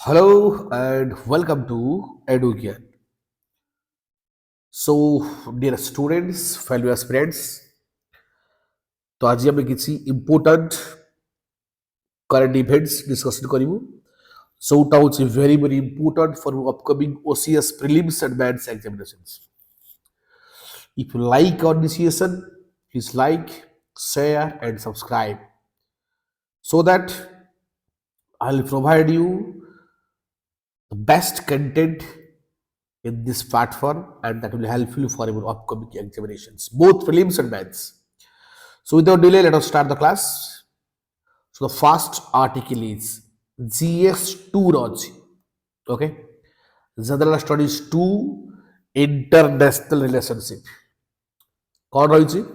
Hello and welcome to EduGyan. So, dear students, fellow aspirants, तो आज हम किसी important current events discussion करिबु. So, it is very important for upcoming OCS prelims and mains examinations. If you like our initiation, please like, share, and subscribe so that I'll provide you the best content in this platform and that will help you for your upcoming examinations, both prelims and mains. So without delay, let us start the class. So the first article is GS2 Raj. Okay. General Studies 2 International Relationship. कौन रही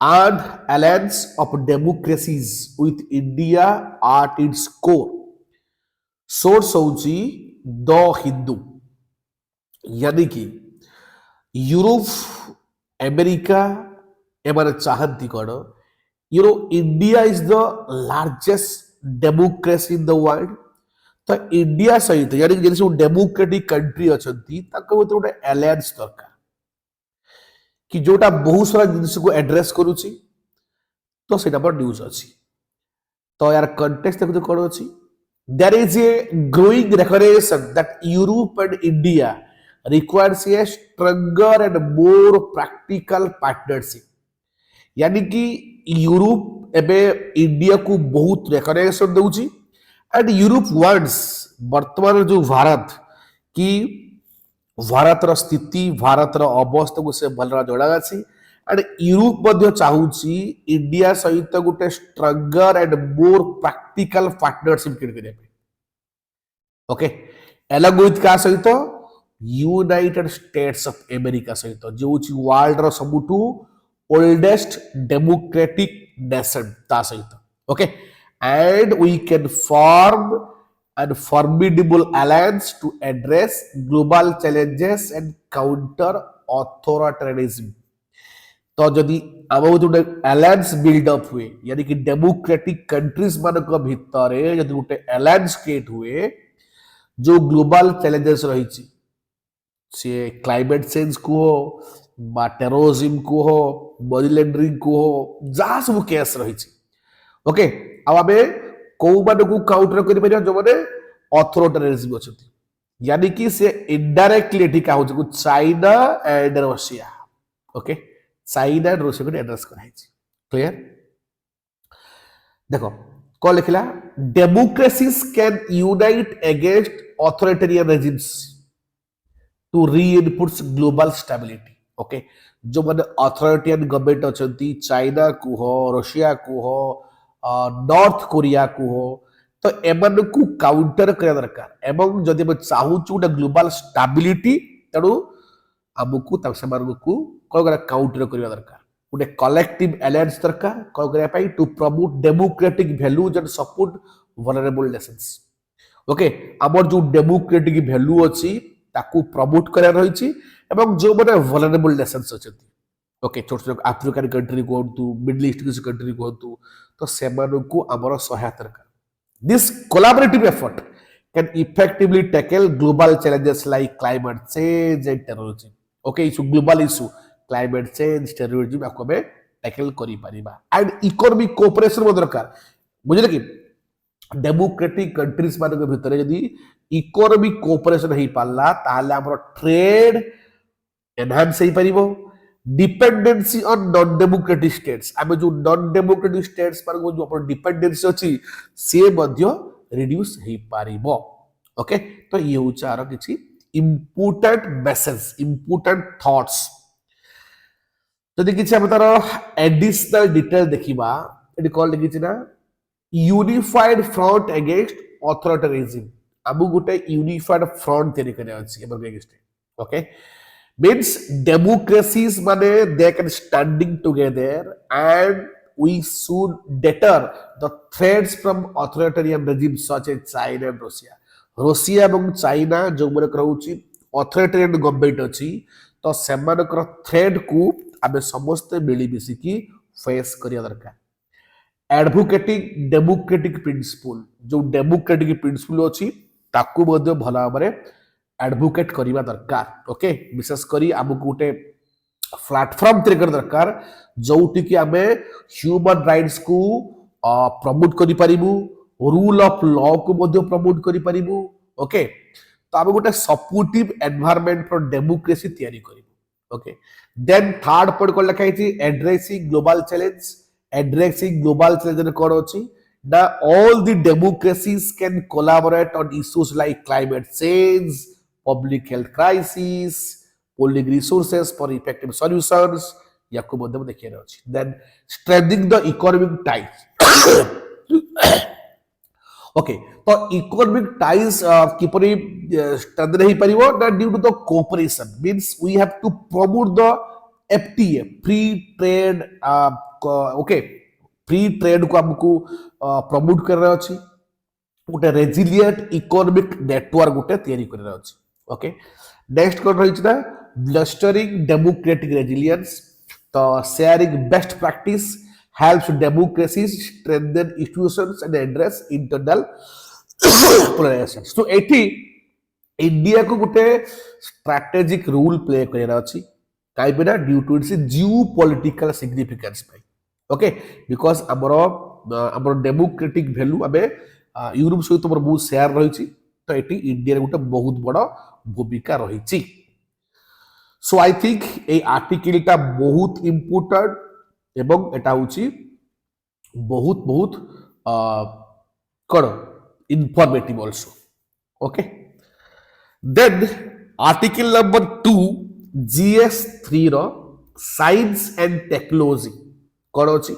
and alliance of democracies with India at its core. Source होची the Hindu यानी कि Europe America एमाने चाहती कौन India is the largest democracy in the world तो India सहित यानी कि जैसे डेमोक्रेटिक कंट्री अच्छी गोटे एलायंस दरकार कि जोटा बहुत सारा जिनिस को एड्रेस करुची तो सेटा पर न्यूज अच्छी तो यार कंटेक्स्ट देखो कौन अच्छी there is a growing recognition that Europe and India requires a stronger and more practical partnership. यानी कि यूरोप एबे इंडिया को बहुत रिकॉग्निशन दउची एंड यूरोप वांट्स वर्तमान जो भारत की भारतर स्थिति भारतर अवस्था को से भलरा जोड़ा अछि एंड यूरोप मध्य चाहूची इंडिया सहित गोटे stronger and more practical partnership create करिया पे ओके अलग विथ का सहित यूनाइटेड स्टेट्स ऑफ अमेरिका सहित जो छि वर्ल्ड रो सबुठू ओल्डेस्ट डेमोक्रेटिक नेशन ता सहित okay and we can form an formidable alliance to address global challenges and counter authoritarianism. तो जदि आम गोटे अलायंस बिल्डअप हुए यानी कि डेमोक्रेटिक कंट्रीज मान भितर जदि गोटे अलायंस क्रिएट हुए जो ग्लोबल चैलेंजेस रही सी क्लाइमेट चेंज को हो टेररिज्म को हो मनी लॉन्ड्रिंग को हो जहाँ सब केस रही ओके आम कौ मान को काउंटर कर जो मैंने अथॉरिटेरिज्म अच्छी यानी कि से इनडायरेक्टली एठी का हो China and Russia okay China and Russia को एड्रेस कराई क्लियर देखो कौन लिखला democracies can unite against authoritarian regimes to reinforce global stability okay जो माने अथॉरिटेरियन गवर्नमेंट अच्छी चाइना को हो रशिया को हो नॉर्थ कोरिया को हो तो एमन को काउंटर करा दरकार एवं जदि हम चाहू गोटे ग्लोबल स्टेबिलिटी तेणु आमको को कौन काउंटर करने दरकार गोटे कलेक्टिव अलायंस दरकार कौन करने to promote democratic values and support vulnerable nations okay आमर जो डेमोक्रेटिक वैल्यू अच्छी ताकू प्रमोट करा रही एवं जो माने वल्नरेबल नेशंस अच्छी ओके छोट छोट आफ्रिकान कंट्री कहतु मिडल ईस्ट किसी कंट्री कहतु तो सेमानकु आमर सहायता दरकार this collaborative effort can effectively tackle global challenges like climate change and terrorism okay issue global issue climate change terrorism आपको हमें टैकल करि परिबा एंड इकोनॉमिक कोऑपरेशन दरकार बुझले कि डेमोक्रेटिक कंट्रीज मान भीतर यदि इकोनॉमिक कोऑपरेशन हो पाला ताले हमर ट्रेड एनहांस हो परिबो dependency on non democratic states आमे जो नॉन डेमोक्रेटिक स्टेट्स पर जो अपन डिपेंडेंसी अछि से मध्य रिड्यूस हे पारिबो ओके तो ये उचार किछि इंपोर्टेंट मैसेज इंपोर्टेंट थॉट्स जदि किछि हम तार एडिशनल डिटेल देखिबा एडी कॉल लिखिछि ना यूनिफाइड फ्रंट अगेंस्ट अथॉरिटेरिज्म आबु गुटे यूनिफाइड फ्रंट तैयारी करे अछि एबर against okay means democracies mane they can standing together and we should deter the threats from authoritarian regimes such as China and Russia. Russia এবং China जो मन कहउची authoritarian government अछि तो सेमानकर थ्रेड को आबे समस्त मिली मिसी की फेस करिया दरकार एडवोकेटिंग डेमोक्रेटिक प्रिंसिपल जो डेमोक्रेटिक प्रिंसिपल अछि ताकू भल भाव में एडवोकेट करवा दरकार ओके विशेष करी आमको गोटे प्लाटफॉर्म तैयार दरकार जोटि कि आमे ह्यूमन राइट्स को प्रमोट करि परिबु रूल ऑफ लॉ को मध्य प्रमोट करि परिबु ओके तो आमे गोटे सपोर्टिव एनवायरनमेंट फॉर डेमोक्रेसी तैयारी करिबु ओके देन थर्ड पॉइंट को लिखा है एड्रेसिंग ग्लोबल चैलेंज कोन अछि ना all the democracies can collaborate on issues like climate change public health crisis pooling resources for effective solutions याको मध्य देखिए अछि then strengthening the economic ties okay तो इकोनॉमिक टाइज किपरि स्ट्रेंथन हे परिबो ना due to the cooperation means we have to promote the FTA free trade okay free trade को हमको प्रमोट करना अछि गोटे रेजिलिएंट इकोनॉमिक नेटवर्क गोटे तैयारी करना अछि ओके नेक्स्ट कोन रहिछ ना ब्लस्टरिंग डेमोक्रेटिक रेजिलियंस तो sharing best practice helps democracies strengthen institutions and address internal polarizations. So एठी इंडिया को गोटे स्ट्रैटेजिक रोल प्ले करना अछि काई बिना due to its geopolitical significance पाई ओके बिकॉज़ हमर डेमोक्रेटिक वैल्यू अबे यूरोप सहित हमर बहुत शेयर रही छी तो एठी इंडिया गोटे बहुत बड़ भूमिका रही छी सो आई थिंक ए आर्टिकल ता बहुत इंपोर्टेंट एवं एटा होची बहुत बहुत कण informative also okay then article number 2 GS 3 रो साइंस एंड टेक्नोलॉजी कण होची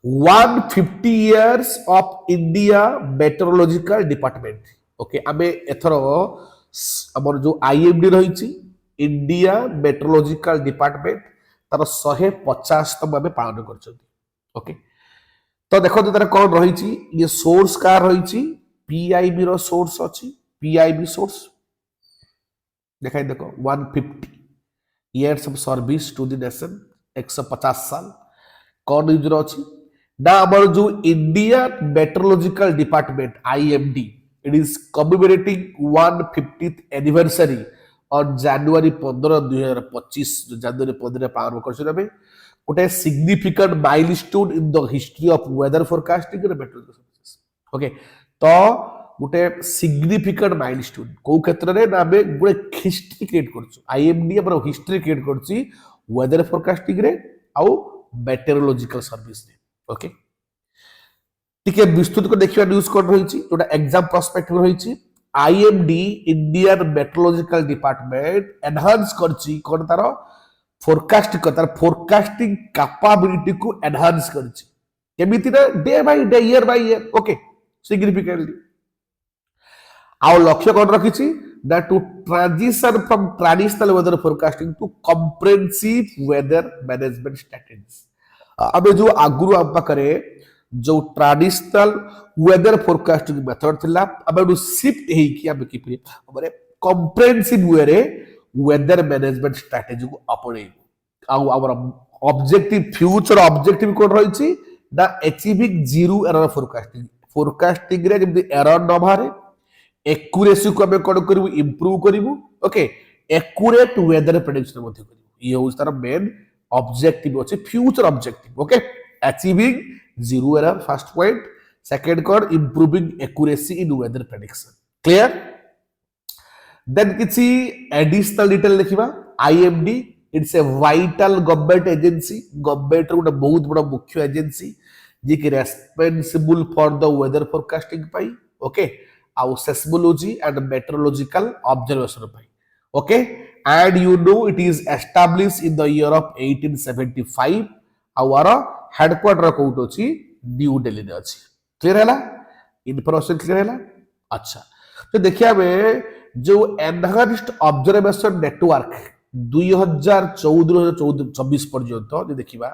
150 years of India meteorological department okay आमे एथरो हमर जो आईएमडी रहिची इंडिया मेट्रोलॉजिकल डिपार्टमेंट तार 150तम आमे पालन करछथि ओके तो देखो तार कोन रहिछि ये सोर्स का रहिछि पीआईबी रो सोर्स अछि पीआईबी सोर्स देखाइ देखो 150 years of service to the nation 150 साल कोन यूज रो अछि ना हमर जो India meteorological department IMD it is commemorating 150th anniversary on January 15 2025 January 15 पालन करछन हमें गोटे significant milestone in the history of weather forecasting and meteorological services okay तो गोटे सिग्निफिकेंट माइलस्टोन को क्षेत्र रे ना हमें गोटे हिस्ट्री क्रिएट करछु आईएमडी हमर हिस्ट्री क्रिएट करछि वेदर फोरकास्टिंग रे आ मेट्रोलॉजिकल सर्विस रे ओके टिके विस्तृत को देखिबा न्यूज़ कोड रहिछि जोटा एग्जाम पर्सपेक्टिव रहिछि IMD Indian meteorological department enhance करछि कोन तारो फोरकास्टिंग कैपेबिलिटी को एनहांस करछि केमिति ना day by day year by year okay significantly आउ लक्ष्य कोन रखिछि that to transition from traditional weather forecasting to comprehensive weather management strategies अबे जो आगुरु हम पाखरे जो ट्रेडिशनल वेदर फोरकास्टिंग मेथड थिला अब शिफ्ट हे कि हम कि हमरे कॉम्प्रिहेंसिव वे रे वेदर मैनेजमेंट स्ट्रेटजी को अपने आवर ऑब्जेक्टिव फ्यूचर ऑब्जेक्टिव कोन रही छी the achieving zero error forecasting रे जब एरर न बारे एक्यूरेसी को हम कोन करबु इंप्रूव करबु ओके एक्यूरेट वेदर प्रेडिक्शन मध्ये करबु ये होस तार मेन ऑब्जेक्टिव अछि future objective okay achieving zero error first point second code improving accuracy in weather prediction clear then किछि additional detail देखिबा IMD it's a vital government agency government रो बहुत बड़ा मुख्य एजेंसी जे कि responsible for the weather forecasting pi okay आउ seismology and meteorological observation pi okay and you know it is established in the year of 1875 our headquarter कोट अछि New Delhi रे अछि clear हैला इंफॉर्मेशन क्लियर हैला अच्छा तो देखिया में जो एनहांस्ड ऑब्जर्वेशन नेटवर्क 2014 2024 पर्यंत जे देखिबा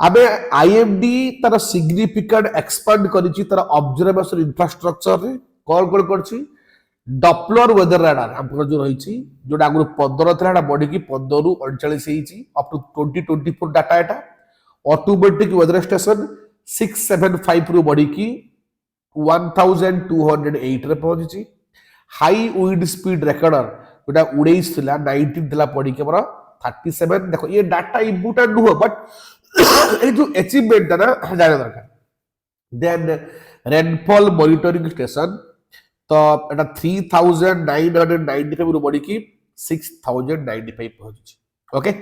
आबे आईएमडी तार सिग्निफिकेंट एक्सपांड करिछि तार ऑब्जर्वेशन इंफ्रास्ट्रक्चर रे कॉल करछि डॉपलर वेदर रडार हमर जो रहिछि जोडा आगु 15 थला बढ़ी की 15 रु 39 हेछि up to 2024 data Etah automatic weather station 675 रु बढ़ी की 1208 रे पहुंची हाई विंड स्पीड रेकर्डर जोटा 19 थिला 19 थिला पड़ी के बरा 37 देखो ये डाटा इंपोर्टेंट नुह बट ये जो अचीवमेंट ना जाने दरकार देन रेनफॉल मॉनिटरिंग स्टेशन तो एटा 3995 रु बढ़ी की 6095 पहुंची ओके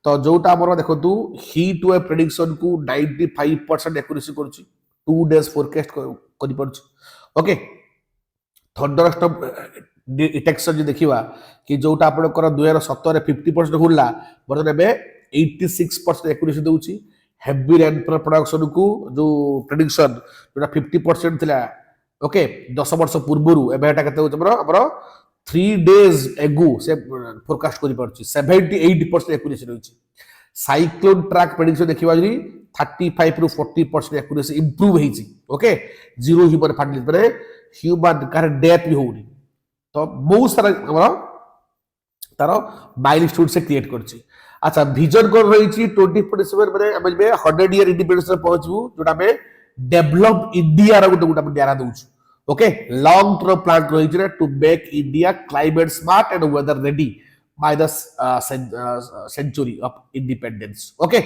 तो जोटा हमर देखंतु हीट वेव प्रेडिक्शन को 95% एक्यूरेसी करूची 2 डेज फोरकास्ट करि परछु ओके थंडरस्टॉर्म डिटेक्शन जो देखिवा कि जोटा आपनकर 2017 रे 50% हुला बर्तन एबे 86% एक्यूरेसी दउची हेवी रेनफॉल प्रोडक्शन को जो प्रेडिक्शन जोटा 50% थिला ओके 10 वर्ष पूर्वरु एबे एटा केते होछ हमरो 3 डेज एगो से फोरकास्ट करि परछि 78% एक्यूरेसी रहछि साइक्लोन ट्रैक प्रेडिक्शन देखिवा जरी 35 रु 40% एक्यूरेसी इंप्रूव हेछि ओके जीरो ह्यूमन फैटलिटी माने ह्यूमन कार डेथ भी होउनी तो बहुत सारा हमरो तारो माइलस्टोन से क्रिएट करछि अच्छा विजन कोन रहिछि 2047 माने हम बे 100 ईयर इंडिपेंडेंस रे पहुंचबू जोटा में डेवलप इंडिया रा गुटे डेरा दउछु ओके लॉन्ग टर्म प्लान रहिछि ना to make India climate smart and weather ready by the century of independence okay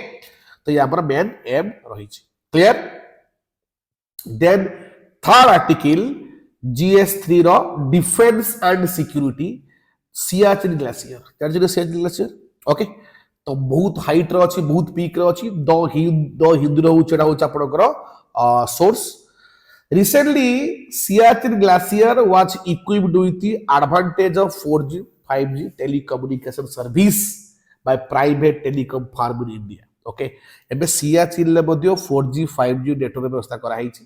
तो यहाँ पर मेन एम रही clear then third article GS3 रो defence and security Siachen glacier जानिछिन सियाचिन ग्लेशियर ओके तो बहुत हाइट रो अछि बहुत पीक रो अछि दो हिंदू रो चेडा हो आपनकर source recently Siachen glacier was equipped with the advantage of 4G 5G telecommunication service by private telecom firm in India okay एबे Siachen ले मध्य 4G 5G नेटवर्क व्यवस्था करा हिची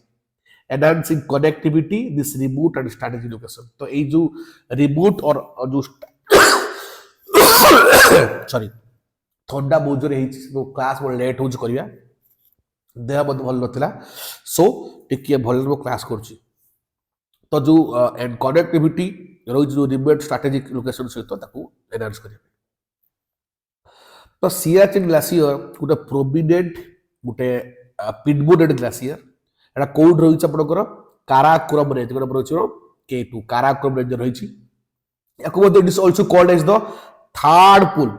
enhancing connectivity this remote and strategic location तो ए जो remote और जो sorry थंडा बोजर हिची तो क्लास में लेट होज करिया देह बहुत भल नथिला सो टिके भल रो क्लास करछि तो जो एंड कनेक्टिविटी रोज जो रिमोट स्ट्रेटेजिक लोकेशन सहित ताकू एनहांस करिया तो सियाचिन ग्लेशियर गुटे प्रोमिनेंट गुटे पिडबोनेट ग्लेशियर एटा कोड रहिछ आपनकर काराकोरम रेंज गुटे रहिछ K2 काराकोरम रेंज रहिछ याको it is also called as the third pole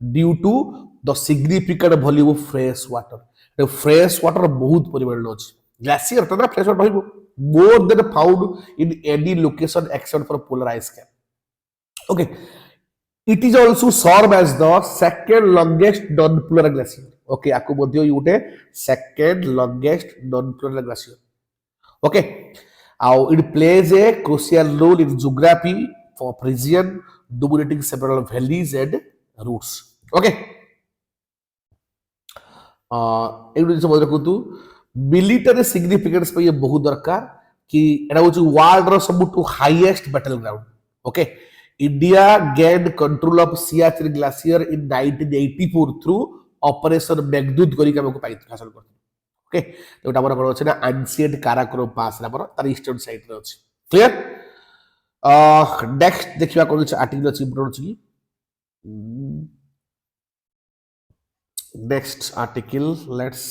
due to the significant volume of fresh water fresh water बहुत परिमाण अछि ग्लेशियर तो ना फ्रेश वाटर रहइबो more than found in any location except for polar ice cap okay it is also serve as the second longest non polar glacier okay आको मध्य युटे second longest non polar glacier okay आउ it plays a crucial role in geography for region dominating several valleys and routes okay एक जिन मत रखु military significance पे ये बहुत दरकार कि एटा होची वर्ल्ड रो सबटु highest battle ground okay India gained control of Siachen glacier in 1984 through operation Meghdoot करी के हमको हासिल कर ओके तो हमर कोन अछि ना एंशिएंट काराकोरम पास रे हमर तार ईस्टर्न साइड रे अछि क्लियर नेक्स्ट देखिबा कोन आर्टिकल अछि इंपोर्टेंट अछि next article let's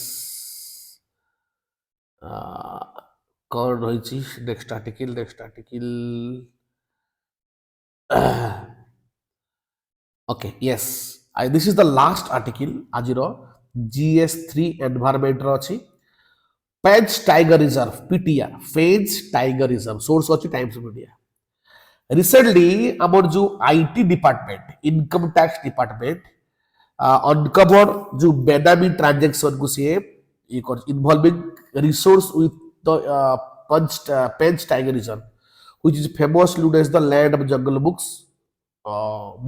कौन रही next article okay yes this is the last article ajiro GS3 environment ro अछि Page Tiger Reserve PTR Page Tiger Reserve source अछि Times of India recently amor jo IT department income tax department uncover जो benami transaction को से involving resource with the Pench tiger reserve which is famous known as the land of jungle books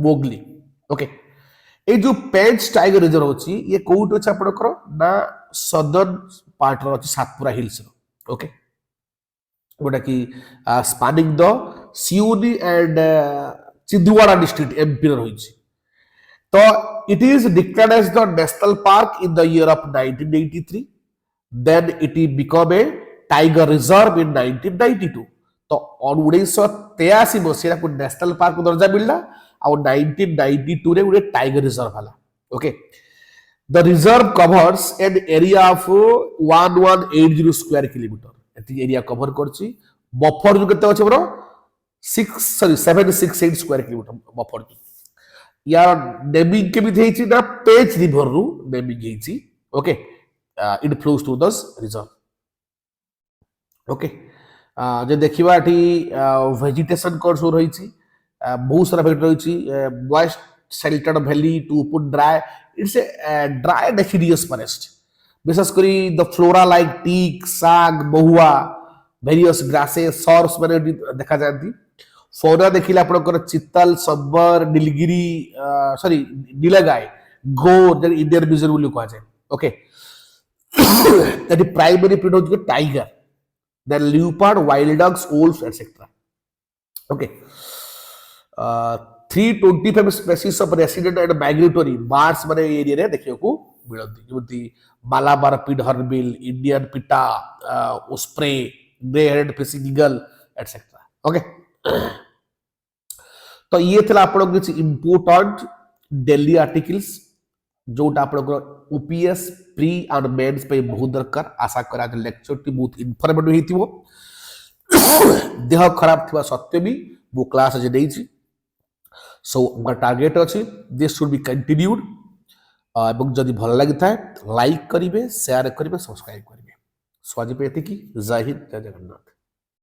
Mowgli okay ए जो Pench tiger reserve होची ये कोउट अछि आपनकर ना सदर्न पार्ट रो अछि सातपुरा हिल्स रो ओके गोटा की spanning the Seoni and Chhindwara district MP रो होची तो it is declared as the national park in the year of 1983 then it became a tiger reserve in 1992 तो 1983 मसीहा को नेशनल पार्क दर्जा मिलला और 1992 रे गोटे टाइगर रिजर्व हला okay the reserve covers an area of 1180 square kilometre एती एरिया कवर करछि बफर जो केते अछि बरो 768 स्क्वायर किलोमीटर बफर यार नेमिंग केमिति हेछि ना पेज रिवर रु नेमिंग हेछि okay it flows to this reserve okay जे देखिबा एठी वेजिटेशन कोड सो रहिछि बहुत सारा भेट रहिछि moist sheltered valley to put dry it's a dry deciduous forest विशेष करी द फ्लोरा लाइक टीक साग बहुआ वेरियस ग्रासेस सर्स माने देखा जाती फौना देखिले आपनकर चित्तल सब्बर नीलगिरी सॉरी नीलगाय गोर इंडियन म्यूजियम बोली कहा जाए ओके प्राइमरी प्रीड होची tiger then leopard, wild dogs, wolves, etc. Okay. 325 species of resident and migratory birds माने एरिया रे देखियो को मिलती जेमति Malabar pied hornbill Indian pitta osprey grey headed fishing eagle etcetera okay तो ये थिला आपण किछि इंपोर्टेंट डेली आर्टिकल्स जोटा आपनकर ओपीएस प्री और मेंस पे बहुत दरकार आशा करा जे लेक्चर टी बहुत इन्फॉर्मेटिव हेतिबो देह खराब थिबा सत्य भी वो क्लास जे देछि सो हमर टारगेट अछि दिस शुड बी कंटिन्यूड এবং যদি ভালো লাগি থাকে লাইক করিবে শেয়ার করিবে সাবস্ক্রাইব করিবে সো আজি पे एतिकी जय हिंद जय जगन्नाथ।